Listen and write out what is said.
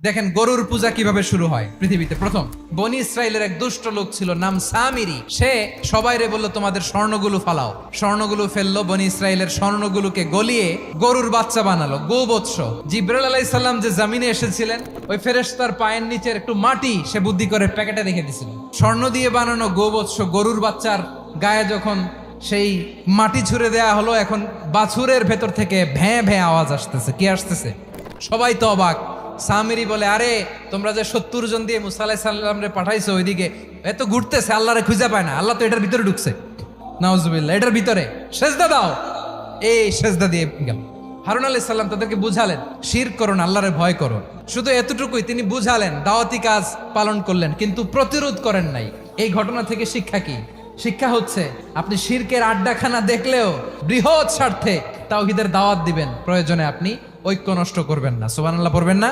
দেখেন গরুর পূজা কিভাবে শুরু হয় পৃথিবীতে প্রথম। বনি ইসরায়েলের এক দুষ্ট লোক ছিল, নাম সামিরি। সে সবাইরে বলল তোমাদের স্বর্ণগুলো ফালাও। স্বর্ণগুলো ফেললো, বনি ইসরায়েলের স্বর্ণগুলোকে গলিয়ে গরুর বাচ্চা বানালো, গোবৎস। জিব্রাইল আলাইহিস সালাম যে জামিনে এসেছিলেন, ওই ফেরেশতার পায়ের নিচের একটু মাটি সে বুদ্ধি করে প্যাকেটে রেখে দিছিল। স্বর্ণ দিয়ে বানানো গোবৎস গরুর বাচ্চার গায়ে যখন সেই মাটি ছুঁড়ে দেয়া হলো, এখন বাছুরের ভেতর থেকে ভ্যাঁ ভ্যাঁ আওয়াজ আসতেছে। কি আসতেছে? সবাই তো অবাক। সামিরি বলে, আরে তোমরা যে 70 জন দিয়ে মুসা আলাইহিস সালাম রে পাঠাইছো ওইদিকে, এত ঘুরতেছে, আল্লাহরে খুঁজে পায় না। আল্লাহ তো এটার ভিতরে ঢুকছে, নাউজুবিল্লাহ, এটার ভিতরে সেজদা দাও। এই সেজদা দিয়ে গেল। হারুন আলাইহিস সালাম তাদেরকে বুঝালেন, শিরক করো না, আল্লাহরে ভয় করো। শুধু এতটুকুই তিনি বুঝালেন, দাওয়াতি কাজ পালন করলেন, কিন্তু প্রতিরোধ করেন নাই। এই ঘটনা থেকে শিক্ষা কি? শিক্ষা হচ্ছে, আপনি শিরকের আড্ডাখানা দেখলেও বৃহৎ স্বার্থে তাওহীদের দাওয়াত দিবেন, প্রয়োজনে আপনি ঐক্য নষ্ট করবেন না। সুবহানাল্লাহ পড়বেন না?